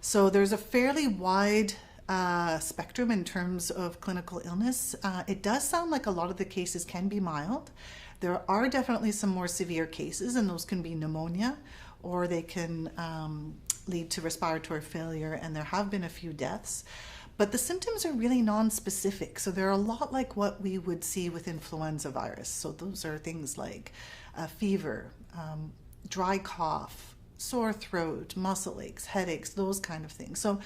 So there's a fairly wide spectrum in terms of clinical illness. It does sound like a lot of the cases can be mild. There are definitely some more severe cases, and those can be pneumonia, or they can lead to respiratory failure, and there have been a few deaths. But the symptoms are really non-specific, so they're a lot like what we would see with influenza virus. So those are things like fever, dry cough, sore throat, muscle aches, headaches, those kind of things. So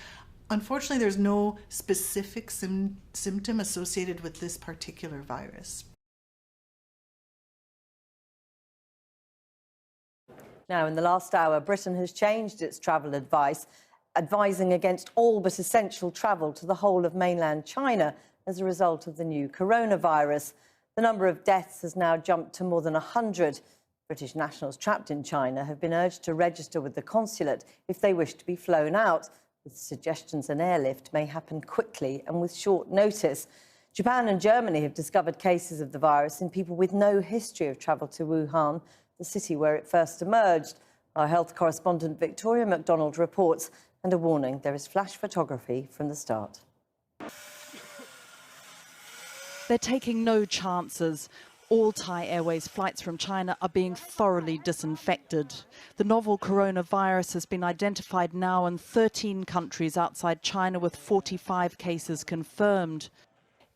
unfortunately, there's no specific symptom associated with this particular virus. Now, in the last hour, Britain has changed its travel advice, advising against all but essential travel to the whole of mainland China as a result of the new coronavirus. The number of deaths has now jumped to more than 100. British nationals trapped in China have been urged to register with the consulate if they wish to be flown out, with suggestions an airlift may happen quickly and with short notice. Japan and Germany have discovered cases of the virus in people with no history of travel to Wuhan, the city where it first emerged. Our health correspondent Victoria MacDonald reports, and a warning, there is flash photography from the start. They're taking no chances. All Thai Airways flights from China are being thoroughly disinfected. The novel coronavirus has been identified now in 13 countries outside China, with 45 cases confirmed.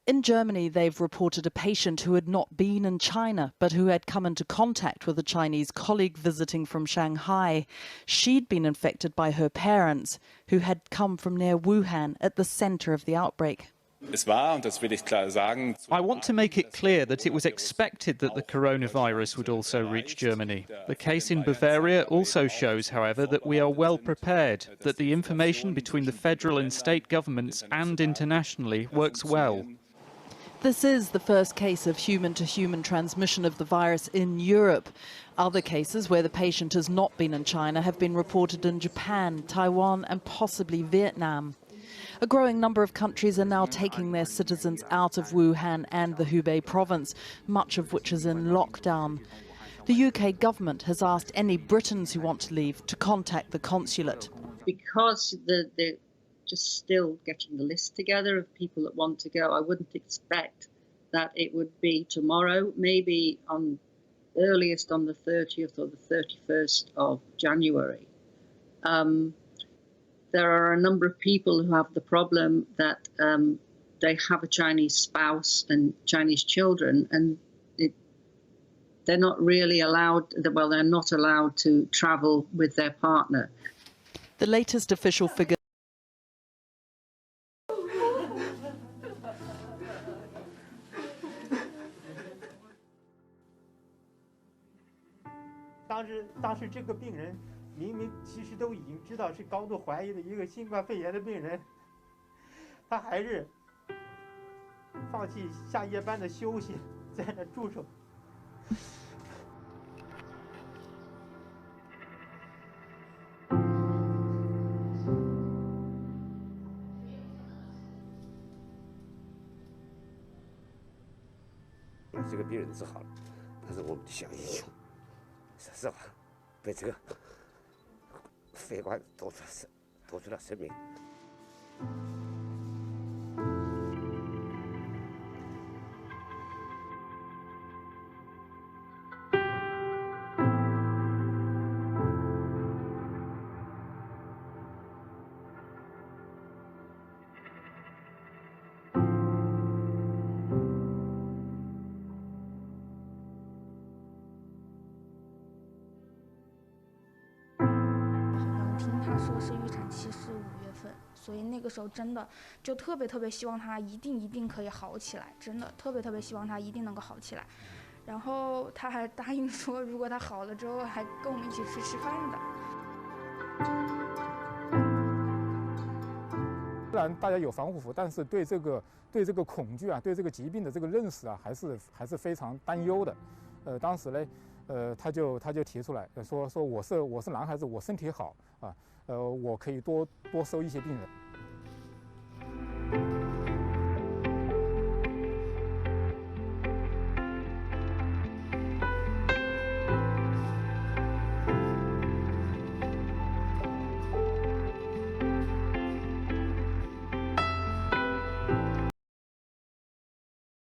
In Germany, they've reported a patient who had not been in China, but who had come into contact with a Chinese colleague visiting from Shanghai. She'd been infected by her parents, who had come from near Wuhan at the center of the outbreak. I want to make it clear that it was expected that the coronavirus would also reach Germany. The case in Bavaria also shows, however, that we are well prepared, that the information between the federal and state governments and internationally works well. This is the first case of human-to-human transmission of the virus in Europe. Other cases where the patient has not been in China have been reported in Japan, Taiwan and possibly Vietnam. A growing number of countries are now taking their citizens out of Wuhan and the Hubei province, much of which is in lockdown. The UK government has asked any Britons who want to leave to contact the consulate. Because they're just still getting the list together of people that want to go, I wouldn't expect that it would be tomorrow, maybe earliest on the 30th or the 31st of January. There are a number of people who have the problem that they have a Chinese spouse and Chinese children, and they're not really allowed, well, they're not allowed to travel with their partner. The latest official figure. 当时这个病人明明其实都已经知道是高度怀疑的一个新冠肺炎的病人，他还是放弃下夜班的休息，在那驻守。这个病人治好了，但是我们的小英雄，说实话，被这个肺管夺出了生命。他说是预产期是5月份，所以那个时候真的就特别希望他一定可以好起来，真的特别希望他一定能够好起来。然后他还答应说，如果他好了之后，还跟我们一起去吃饭的。虽然大家有防护服，但是对这个恐惧啊，对这个疾病的这个认识啊，还是非常担忧的。当时呢，他就提出来说我是男孩子，我身体好啊，我可以多收一些病人。